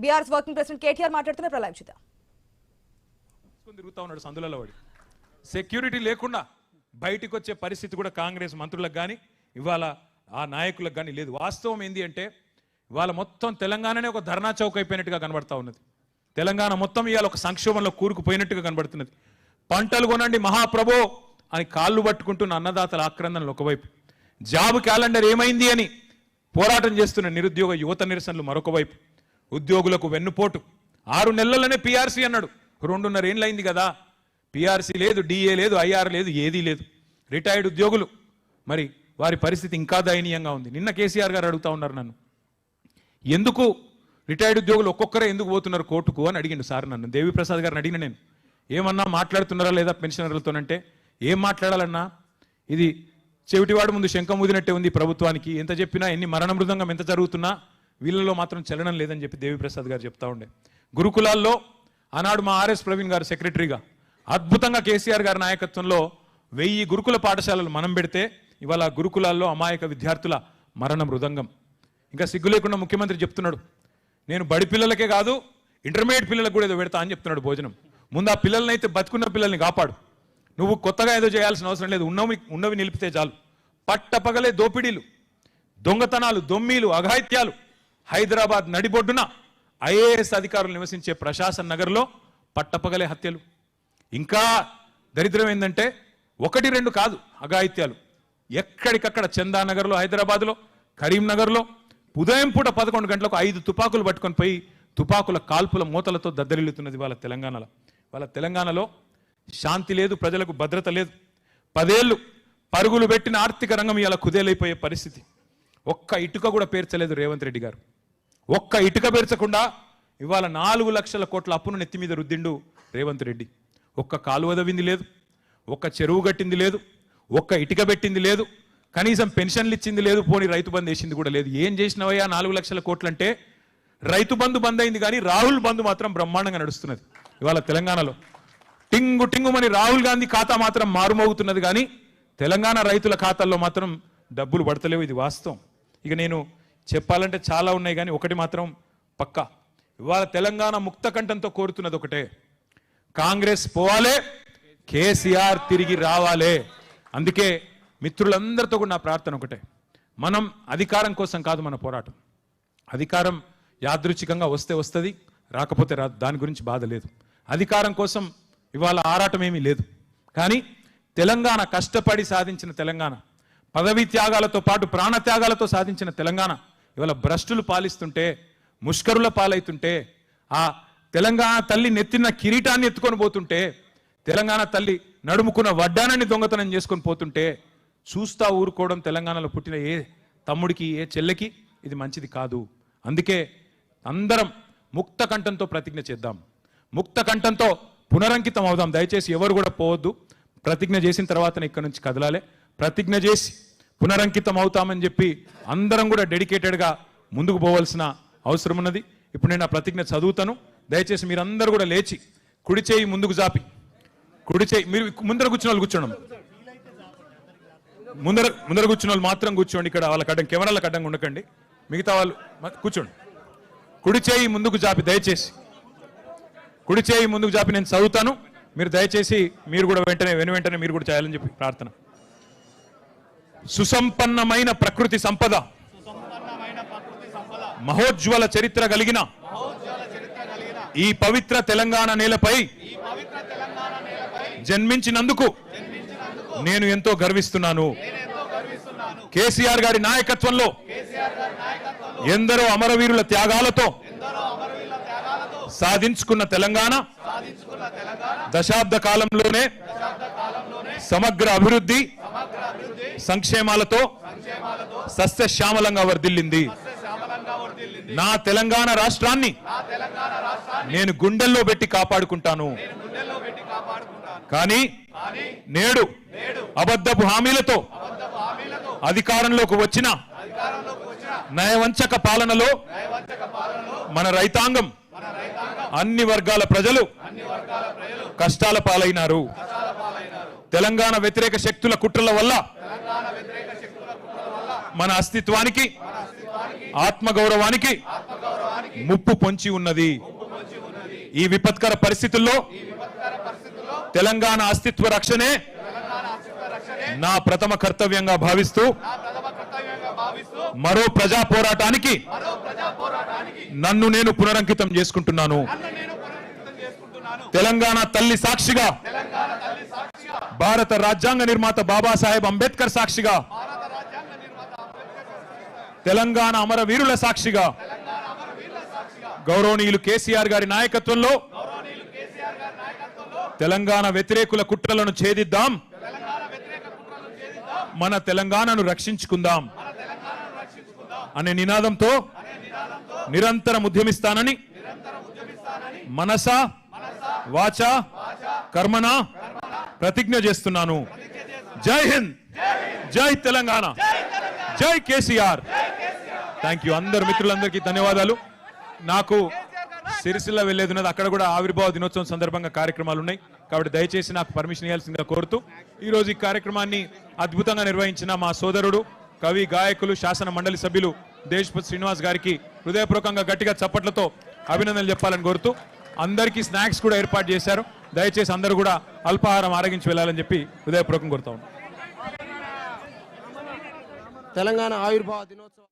BRS working president KTR మాట్లాడుతున్నారు. ప్రళయం చూద్దాం. తిరుగుతా ఉన్నాడు సందులలో వాడి. సెక్యూరిటీ లేకుండా బయటికి వచ్చే పరిస్థితి కూడా కాంగ్రెస్ మంత్రులకు కానీ ఇవాళ ఆ నాయకులకు కానీ లేదు. వాస్తవం ఏంది అంటే ఇవాళ మొత్తం తెలంగాణనే ఒక ధర్నా చౌక్ అయిపోయినట్టుగా కనబడతా ఉన్నది. తెలంగాణ మొత్తం ఇవాళ ఒక సంక్షోభంలో కూరుకుపోయినట్టుగా కనబడుతున్నది. పంటలు కొనండి మహాప్రభో అని కాళ్ళు పట్టుకుంటున్న అన్నదాతల ఆక్రందనలు ఒకవైపు, జాబ్ క్యాలెండర్ ఏమైంది అని పోరాటం చేస్తున్న నిరుద్యోగ యువత నిరసనలు మరొక వైపు, ఉద్యోగులకు వెన్నుపోటు. 6 నెలలనే పీఆర్సీ అన్నాడు. 2.5 ఏళ్ళు అయింది కదా. పీఆర్సీ లేదు, డిఏ లేదు, ఐఆర్ లేదు, ఏదీ లేదు. రిటైర్డ్ ఉద్యోగులు మరి వారి పరిస్థితి ఇంకా దయనీయంగా ఉంది. నిన్న కేసీఆర్ గారు అడుగుతా ఉన్నారు నన్ను, ఎందుకు రిటైర్డ్ ఉద్యోగులు ఒక్కొక్కరే ఎందుకు పోతున్నారు కోర్టుకు అని అడిగిండు సార్ నన్ను. దేవిప్రసాద్ గారిని అడిగిన నేను, ఏమన్నా మాట్లాడుతున్నారా లేదా పెన్షనర్లతోనంటే, ఏం మాట్లాడాలన్నా, ఇది చెవిటివాడు ముందు శంఖం ఊదినట్టే ఉంది ప్రభుత్వానికి. ఎంత చెప్పినా ఎన్ని మరణ మృదంగం ఎంత జరుగుతున్నా వీళ్ళలో మాత్రం చలనం లేదని చెప్పి దేవిప్రసాద్ గారు చెప్తా ఉండే. గురుకులాల్లో ఆనాడు మా ఆర్ఎస్ ప్రవీణ్ గారు సెక్రటరీగా అద్భుతంగా కేసీఆర్ గారి నాయకత్వంలో 1000 గురుకుల పాఠశాలలు మనం పెడితే ఇవాళ గురుకులాల్లో అమాయక విద్యార్థుల మరణ మృదంగం. ఇంకా సిగ్గు లేకుండా ముఖ్యమంత్రి చెప్తున్నాడు, నేను బడి పిల్లలకే కాదు ఇంటర్మీడియట్ పిల్లలకు కూడా ఏదో పెడతా అని చెప్తున్నాడు భోజనం. ముందు ఆ పిల్లల్ని అయితే బతుకున్న పిల్లల్ని కాపాడు. నువ్వు కొత్తగా ఏదో చేయాల్సిన అవసరం లేదు, ఉన్నవి నిలిపితే చాలు. పట్టపగలే దోపిడీలు, దొంగతనాలు, దొమ్మీలు, అఘాయిత్యాలు. హైదరాబాద్ నడిబొడ్డున ఐఏఎస్ అధికారులు నివసించే ప్రశాసన్ నగర్లో పట్టపగలే హత్యలు. ఇంకా దరిద్రం ఏంటంటే 1-2 కాదు అఘాయిత్యాలు. ఎక్కడికక్కడ చందానగర్లో, హైదరాబాద్లో, కరీంనగర్లో ఉదయం పూట 11 గంటలకు 5 తుపాకులు పట్టుకొని పోయి తుపాకుల కాల్పుల మూతలతో దద్దరిల్లుతున్నది వాళ్ళ తెలంగాణలో. వాళ్ళ తెలంగాణలో శాంతి లేదు, ప్రజలకు భద్రత లేదు. 10 ఏళ్ళు పరుగులు పెట్టిన ఆర్థిక రంగం ఇలా కుదేలైపోయే పరిస్థితి. ఒక్క ఇటుక కూడా పేర్చలేదు రేవంత్ రెడ్డి గారు. ఒక్క ఇటుక పేర్చకుండా ఇవాళ 4 లక్షల కోట్ల అప్పును నెత్తి మీద రుద్దిండు రేవంత్ రెడ్డి. ఒక్క కాలువ దవ్వింది లేదు, ఒక్క చెరువు కట్టింది లేదు, ఒక్క ఇటుక పెట్టింది లేదు, కనీసం పెన్షన్లు ఇచ్చింది లేదు, పోనీ రైతు బంధు వేసింది కూడా లేదు. ఏం చేసినవయ్యా 4 లక్షల కోట్లు అంటే? రైతు బంధు బంద్ అయింది కానీ రాహుల్ బంధు మాత్రం బ్రహ్మాండంగా నడుస్తున్నది ఇవాళ తెలంగాణలో. టింగు టింగుమని రాహుల్ గాంధీ ఖాతా మాత్రం మారుమోగుతున్నది కానీ తెలంగాణ రైతుల ఖాతాల్లో మాత్రం డబ్బులు పడతలేవు. ఇది వాస్తవం. ఇక నేను చెప్పాలంటే చాలా ఉన్నాయి కానీ ఒకటి మాత్రం పక్కా, ఇవాళ తెలంగాణ ముక్త కంఠంతో కోరుతున్నది ఒకటే, కాంగ్రెస్ పోవాలే, కేసీఆర్ తిరిగి రావాలే. అందుకే మిత్రులందరితో కూడా నా ప్రార్థన ఒకటే, మనం అధికారం కోసం కాదు మన పోరాటం. అధికారం యాదృచ్ఛికంగా వస్తే వస్తుంది, రాకపోతే రాదు, దాని గురించి బాధ లేదు. అధికారం కోసం ఇవాళ ఆరాటం ఏమీ లేదు. కానీ తెలంగాణ కష్టపడి సాధించిన తెలంగాణ, పదవీ త్యాగాలతో పాటు ప్రాణత్యాగాలతో సాధించిన తెలంగాణ ఇవాళ భ్రష్టులు పాలిస్తుంటే, ముష్కరుల పాలైతుంటే, ఆ తెలంగాణ తల్లి నెత్తిన కిరీటాన్ని ఎత్తుకొని పోతుంటే, తెలంగాణ తల్లి నడుముకున్న వడ్డానాన్ని దొంగతనం చేసుకొని పోతుంటే చూస్తా ఊరుకోవడం తెలంగాణలో పుట్టిన ఏ తమ్ముడికి, ఏ చెల్లెకి ఇది మంచిది కాదు. అందుకే అందరం ముక్త కంఠంతో ప్రతిజ్ఞ చేద్దాం, ముక్త కంఠంతో పునరంకితం అవుదాం. దయచేసి ఎవరు కూడా పోవద్దు. ప్రతిజ్ఞ చేసిన తర్వాతనే ఇక్కడ నుంచి కదలాలి. ప్రతిజ్ఞ చేసి పునరంకితం అవుతామని చెప్పి అందరం కూడా డెడికేటెడ్గా ముందుకు పోవాల్సిన అవసరం ఉన్నది. ఇప్పుడు నేను ఆ ప్రతిజ్ఞ చదువుతాను. దయచేసి మీరందరూ కూడా లేచి కుడి చేయి ముందుకు జాపి, కుడి చేయి, మీరు ముందర కూర్చున్న వాళ్ళు కూర్చోండి, ముందర కూర్చున్న వాళ్ళు మాత్రం కూర్చోండి. ఇక్కడ వాళ్ళకి అడ్డం, కెమెరాలకు అడ్డంగా ఉండకండి, మిగతా వాళ్ళు కూర్చోండి. కుడి చేయి ముందుకు జాపి, దయచేసి కుడి చేయి ముందుకు జాపి నేను చదువుతాను. మీరు దయచేసి మీరు కూడా వెంటనే మీరు కూడా చేయాలని చెప్పి ప్రార్థన. సుసంపన్నమైన ప్రకృతి సంపద, మహోజ్వల చరిత్ర కలిగిన ఈ పవిత్ర తెలంగాణ నేలపై జన్మించినందుకు నేను ఎంతో గర్విస్తున్నాను. కేసీఆర్ గారి నాయకత్వంలో ఎందరో అమరవీరుల త్యాగాలతో సాధించుకున్న తెలంగాణ దశాబ్ద కాలంలోనే సమగ్ర అభివృద్ధి సంక్షేమాలతో సస్యశ్యామలంగా వర్ధిల్లింది. నా తెలంగాణ రాష్ట్రాన్ని నేను గుండెల్లో పెట్టి కాపాడుకుంటాను. కానీ నేడు అబద్ధపు హామీలతో అధికారంలోకి వచ్చిన నయవంచక పాలనలో మన రైతాంగం, అన్ని వర్గాల ప్రజలు కష్టాల పాలైనారు. తెలంగాణ వ్యతిరేక శక్తుల కుట్రల వల్ల మన అస్తిత్వానికి ఆత్మగౌరవానికి ముప్పు పొంచి ఉన్నది. ఈ విపత్కర పరిస్థితుల్లో తెలంగాణ అస్తిత్వ రక్షణే నా ప్రథమ కర్తవ్యంగా భావిస్తూ మరో ప్రజా పోరాటానికి నన్ను నేను పునరంకితం చేసుకుంటున్నాను. తెలంగాణ తల్లి సాక్షిగా, భారత రాజ్యాంగ నిర్మాత బాబాసాహెబ్ అంబేద్కర్ సాక్షిగా, తెలంగాణ అమరవీరుల సాక్షిగా, గౌరవనీయులు కేసీఆర్ గారి నాయకత్వంలో తెలంగాణ వ్యతిరేకుల కుట్రలను ఛేదిద్దాం, మన తెలంగాణను రక్షించుకుందాం అనే నినాదంతో నిరంతరం ఉద్యమిస్తానని మనస వాచ కర్మణ ప్రతిజ్ఞ చేస్తున్నాను. జై హింద్, జై తెలంగాణ, జై కేసీఆర్. Thank you. అందరు మిత్రులందరికీ ధన్యవాదాలు. నాకు సిరిసిల్ల వెళ్లేది ఉన్నది, అక్కడ కూడా ఆవిర్భావ దినోత్సవం సందర్భంగా కార్యక్రమాలు ఉన్నాయి. కాబట్టి దయచేసి నాకు పర్మిషన్ ఇవ్వాల్సిందిగా కోరుతూ ఈరోజు ఈ కార్యక్రమాన్ని అద్భుతంగా నిర్వహించిన మా సోదరుడు, కవి, గాయకులు, శాసన మండలి సభ్యులు దేశపతి శ్రీనివాస్ గారికి హృదయపూర్వకంగా గట్టిగా చప్పట్లతో అభినందనలు చెప్పాలని కోరుతూ, అందరికీ స్నాక్స్ కూడా ఏర్పాటు చేశారు. దయచేసి అందరూ కూడా అల్పాహారం ఆరగించి వెళ్ళాలని చెప్పి హృదయపూర్వకం కోరుతా ఉన్నాను. తెలంగాణ ఆవిర్భావ దినోత్సవం